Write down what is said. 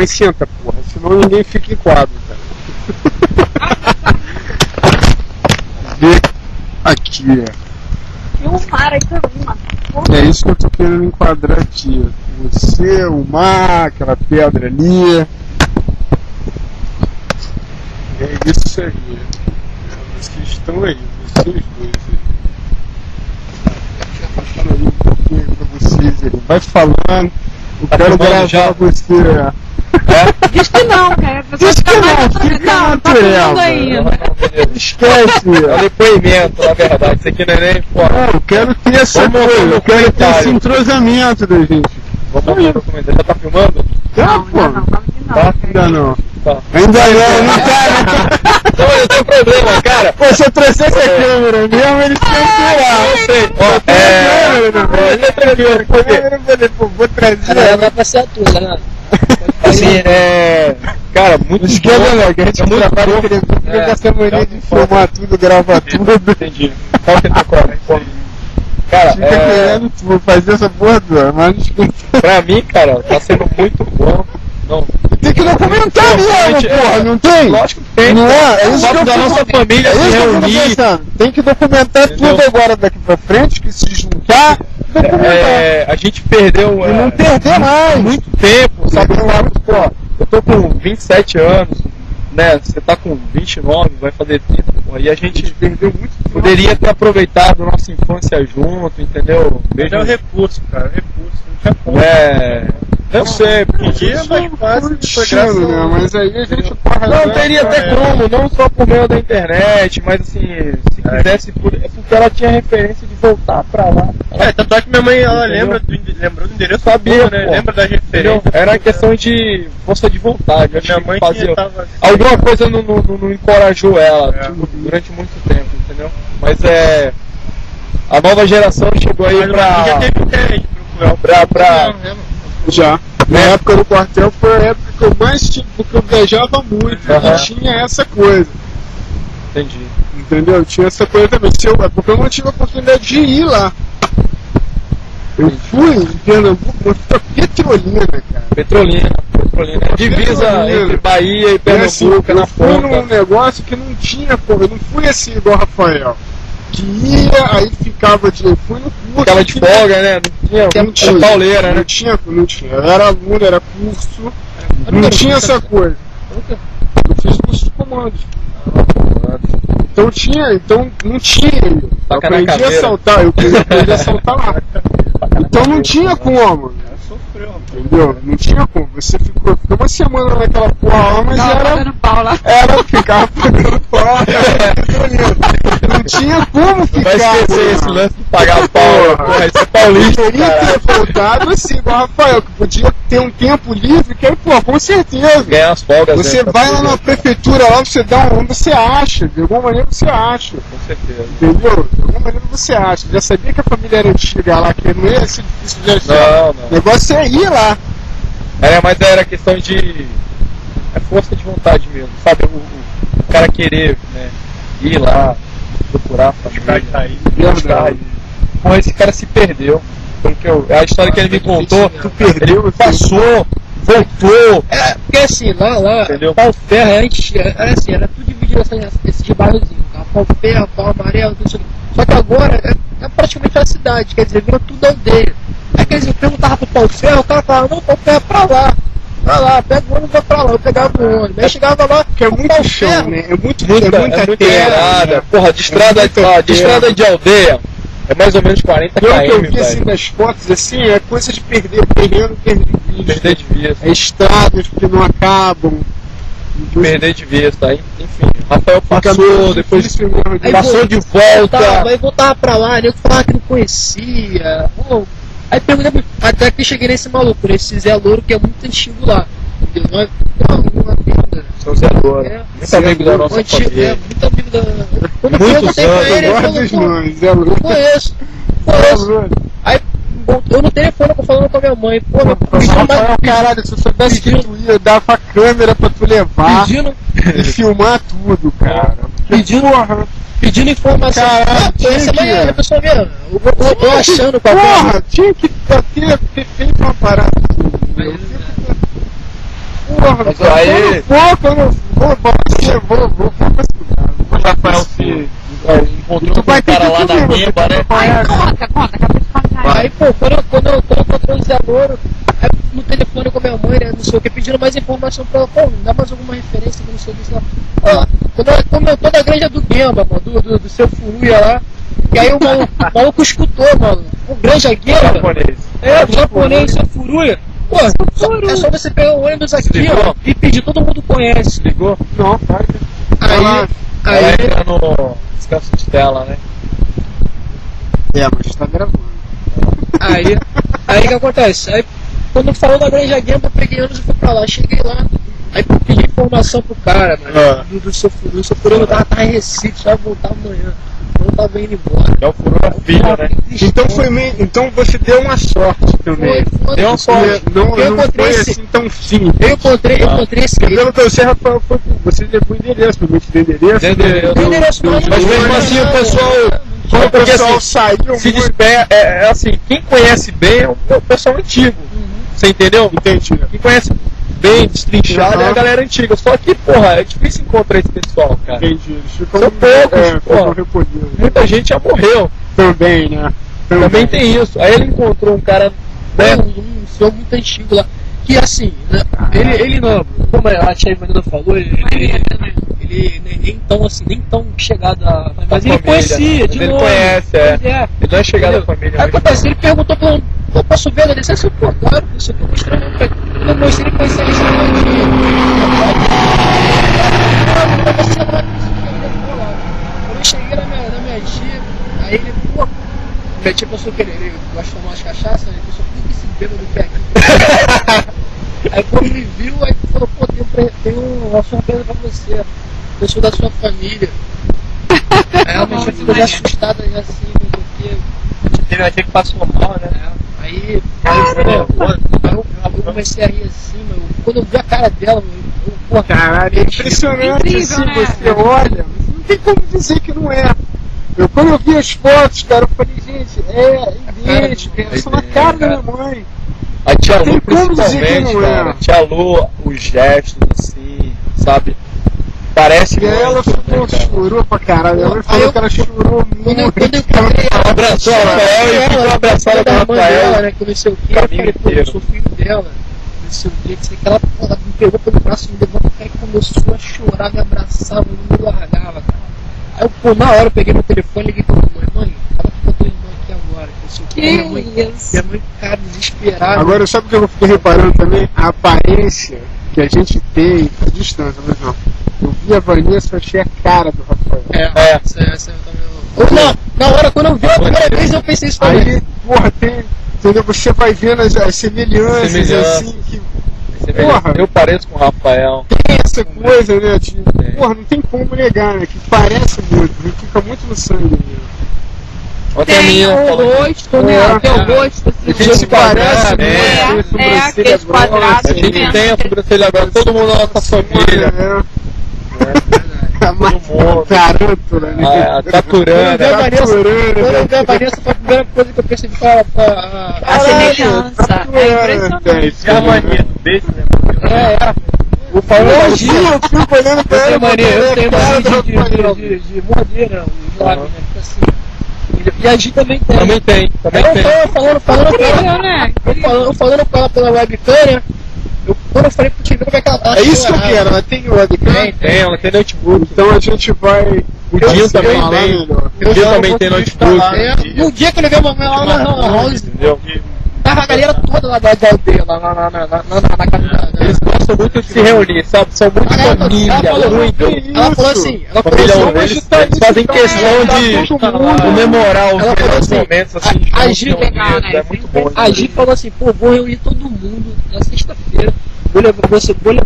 Mas senta, porra, senão ninguém fica em quadro, cara. Vê aqui, Tem um mar aí também, mano. é isso que eu tô querendo enquadrar aqui. Você, o mar, aquela pedra ali. É isso aí. Os que estão aí, vocês dois aí. Deixa eu ir um pouquinho pra vocês aí. Vai falando. Eu quero gravar já? você. Diz que não, cara. Diz que não, fica Não, na tá falando natureza. ainda. Esquece. É um depoimento, na verdade. Isso aqui não é nem fora. Eu quero ter essa Vamos coisa, no eu quero ter esse comentário. entrosamento da gente. Vamos para o documentário. Já tá filmando? Não, pô. ainda não, calma que não. Tá? Ainda não. Tá. Ainda não tá. Não, eu tenho problema, cara. Pô, se eu trouxesse a câmera mesmo, eles tinham que tirar. Eu sei. Ó, Ele é tranquilo. Eu falei, pô, vou trazer. Ela vai passear tudo, né? assim, cara, muito Esquerda, bom. né? Que a gente É muito trabalha bom. com essa mania de filmar tudo, gravar tudo. Entendi. Qual que é teu corte? Cara, Fica querendo tipo, fazer essa porra toda, mas não esquece. pra mim, cara, tá sendo muito bom. Não, Tem que documentar mesmo, porra, não tem? lógico que tem. Não é? É O isso que fato eu da fico- nossa família É se isso que eu fico reunir. pensando. Tem que documentar Entendeu? tudo agora daqui pra frente, que se juntar, documentar. A gente perdeu E não perder mais. muito tempo, sabe? Pô, eu tô com 27 anos, né? Você tá com 29, vai fazer 30, pô, e a gente Perdeu muito tempo. poderia ter aproveitado nossa infância junto, entendeu? Mas é o recurso, cara, recurso, não tinha como. Eu sei, Um dia é mais fácil, foi graças Curtindo, né? ao... Mas aí a gente porra. não né? teria até como, não só por meio da internet, mas assim, se quisesse, é porque ela tinha referência de voltar pra lá. Tanto é que minha mãe, ela Entendeu? lembrou do endereço Sabia, todo, né? pô. Lembra das Entendeu? referências. Era questão de força de vontade. Acho Minha que mãe fazia. tava... Alguma coisa não encorajou ela É. tipo, durante muito tempo, entendeu? Mas a nova geração chegou aí Mas já pra. teve ideia de procurar pra- Já. Na época do quartel foi a época que eu mais tinha, porque eu viajava muito. Aham. E tinha essa coisa. Entendi. Entendeu? Tinha essa coisa também. É porque eu não tive a oportunidade de ir lá. Eu fui em Pernambuco, mas fui pra Petrolina, cara. Petrolina. Divisa Petrolina. entre Bahia e Pernambuco, eu na fui num ponta. negócio que não tinha, pô, eu não fui assim igual o Rafael. Que ia, aí ficava de. Eu fui no curso. Ficava de que folga, né? Não tinha, não tinha. era pauleira, né? Não tinha. Eu era aluno, era curso. Não tinha essa coisa. Eu fiz curso de comandos. Então não tinha. Eu Taca na aprendi a caveira. saltar, eu aprendi a saltar lá. Então não tinha como. Entendeu? Não tinha como. Você ficou uma semana naquela porra lá, mas Tava era. pagando pau lá. Ficava pagando pau. Não tinha como ficar. Vai esquecer porra. esse lance de pagar pau. Porra, isso é paulista, Teria cara. que ter voltado assim, igual o Rafael, que podia ter um tempo livre, que aí, pô, com certeza. Ganhar as folgas. Você né, vai pra lá na poder- prefeitura, lá você dá onde você acha, de alguma maneira você acha, Com certeza. entendeu? De alguma maneira você acha. Já sabia que a família era antiga lá, que não ia ser difícil de achar. Não. O negócio é ir lá. Mas era questão de. É força de vontade mesmo, sabe? O cara querer, né? Ir lá, procurar a família. Verdade. Porra, esse cara se perdeu. Porque a história que ele me contou, perdeu, ele passou, voltou. Porque assim, lá, Entendeu? Pau Ferro, a gente, era assim, era tudo dividido esse bairrozinho, tá? Pau Ferro, Pau Amarelo, tudo isso aqui. Só que agora é praticamente uma cidade, quer dizer, virou tudo aldeia. Aí quer dizer, eu perguntava pro Pau Ferro, o cara falava, não, Pau Ferro é pra lá. Pra lá, pega o ônibus, vai pra lá. Eu pegava o ônibus. Aí chegava lá, Porque é o muito Pau chão, Ferro, né? É muita Muita terra. estrada. né? Porra, de estrada, muita ó, de terra. estrada de aldeia. É mais ou menos 40 Pelo que eu km, vi assim velho. das fotos, assim, é coisa de perder terreno, perder de vista. Perder de vista. É estradas que não acabam. Perder de vista. Enfim, Rafael Fica passou, meio depois difícil mesmo de- Aí passou de volta. Aí voltava pra lá, eu falava que não conhecia. Pô. Aí perguntei, até que cheguei nesse maluco, nesse Zé Louro, que é muito antigo lá. Entendeu? Não é uma vida. São Zé Louro. É. Muito amigo da nossa família. Muito amigo da. Quando eu Muitos perguntei pra anos, ele, ele Agora falou, dos pô, nomes, é louco. conheço. Aí, eu no telefone, eu falando com a minha mãe, pô, meu Rafael, caralho, se eu soubesse que tu ia, eu dava a câmera pra tu levar pedindo, e filmar tudo, cara. Pedindo- Porra, pedindo informação. Caralho, Pô, essa tinha manhã, que- a pessoa mesmo, eu achando com a porra, tinha que ter feito uma parada. Eu fico- Porra, Mas aí- quando eu vou pra esse lugar. O Rafael se encontrou Tu com vai um ter cara que lá ir na comigo, Guemba, né? Ai, conta, acabei de contar. Aí, pô, quando eu encontrei o Zé Louro, aí no telefone com a minha mãe, né, não sei o que, pedindo mais informação pra ela, pô, me dá mais alguma referência que não sei o que, lá. Ó, quando eu tô na granja do Guemba, mano, do seu Furuia lá, e aí o maluco escutou, mano, o granja Guemba, Japonês. o japonês, seu Furuia, pô, é só você pegar o ônibus aqui, Ligou? ó, e pedir, todo mundo conhece. Ligou? Não, vai. Aí, Ela entra no descanso de tela, né? Mas tá gravando. aí o que acontece? Aí quando falou da Granja Guemba, eu peguei ônibus e fui pra lá, cheguei lá, aí pedi informação pro cara, mano, do seu Furuia, eu tava em Recife, só ia voltar amanhã, eu tava indo embora. É o furou a filha, né? Então você deu uma sorte também. Deu uma sorte. Não Eu foi encontrei assim tão simples. Eu encontrei esse Porque pelo que eu sei, Rafael, você levou o endereço, provavelmente deu endereço. endereço, Mas mesmo assim o pessoal. Quando o Porque pessoal assim, saiu se muito. despede, é assim, quem conhece bem é o pessoal antigo. Você entendeu? Entendi. Quem conhece bem, destrinchado, é a Aham. galera antiga. Só que, porra, é difícil encontrar esse pessoal, cara. Entendi. Eles ficam São poucos, ficam porra. recolhidos. Muita gente já morreu. Também, né? Também tem isso. Aí ele encontrou um cara, né? um senhor muito antigo lá, que assim, né, ele não, como a tia Ivanilda falou, ele nem tão assim, nem tão chegado a... Mas ele família. conhecia, Mas de ele longe. conhece, é. Pois é. Ele não é chegado à Entendeu? família. Aí mas- acontece, ele perguntou pra eu, pô, posso ver a licença? Eu, pô, claro, isso aqui eu mostrei pra ele. Quando eu mostrei, ele conhecia a licença da tia. Quando eu cheguei na minha tia, aí ele, pô, minha tia pensou que ele gosta de tomar umas cachaças, ele pensou, por que esse bêbado quer aqui? Aí quando me viu, aí falou, pô, tem uma surpresa pra você. Eu sou da sua família. Aí a minha tia ficou já assustada e assim, porque Teve uma tia que passou mal, né? aí eu comecei a rir assim, mano. Quando eu vi a cara dela, eu porra, Caralho, é impressionante Incrível, assim, né? você olha, mas não tem como dizer que não é. Quando eu vi as fotos, cara, eu falei, gente, é idêntico, é só na cara da minha mãe. A tia Tem Lu, como dizer que principalmente, não é. cara. A tia Lu, os gestos, assim, sabe? Parece E ela muito, ficou, né, cara? chorou pra caralho. Ela Aí falou eu- que ela chorou Quando eu muito. encontrei ela, Abraçou o Rafael e ficou abraçada com o da mãe Rafael. dela, né? Que não sei o que, eu Caminho falei, pô, eu inteiro. sou filho dela. Não sei o que, que ela porra, me pegou pelo braço, me levou pra cá e começou a chorar, me abraçava, não me largava, cara. Aí eu, pô, na hora eu peguei meu telefone e liguei pra minha mãe, fala com a tua irmã aqui agora, que não sei o que. Que Minha mãe, cara, desesperada. Agora, sabe o que eu fiquei reparando também? A aparência que a gente tem à distância, por exemplo. Eu vi a Vanessa, achei a cara do Rafael. Essa eu também não. Na hora, quando eu vi a primeira vez, eu pensei isso também. Aí, porra, tem. Entendeu? Você vai vendo as semelhanças, Semelhanças. assim, que Você vê, Porra. eu pareço com o Rafael. tem essa coisa, né? De, Tem. porra, não tem como negar, né? Que parece muito, fica muito no sangue mesmo. Ontem a Tem menina o falou que rosto, né? Tem o rosto, a assim, gente se parece, né? É aqueles quadrados. A gente tem a sobrancelha agora, todo mundo na nossa família. A mundo. tarântula, né? A taturana. Quando eu vi Taturana. a Vanessa, foi a primeira coisa que eu percebi foi A semelhança. É impressionante. E a mania do beijo, né? O Paulo Hoje, eu fico olhando pra ela. eu tenho cara mania do Rafael. de morder, os lábios, né? Fica assim. E a Gi também tem. Também tem, também Aí tem. eu falando com ela, né? eu falando com ela pela webcam, né? Quando eu falei pro time como é que ela tá. É isso que eu chorava. quero, ela tem webcam. Tem, ela tem notebook. Então a gente vai. O Dinho se também falar tem. melhor. O Dinho já também vou tem te notebook. falar. No dia que eu levei a mamãe lá na House, Entendeu? tava a galera toda lá da aldeia, lá na casa da. Eles gostam muito de se reunir, sabe? São muito Ela família, falou, muito. Ela falou assim, Família, assim, eles fazem questão de comemorar os Ela falou melhores assim, momentos assim, a juntos, Gi- reunidos, legal, né? é muito bom. a Gi falou assim, pô, vou reunir todo mundo na sexta-feira, vou levar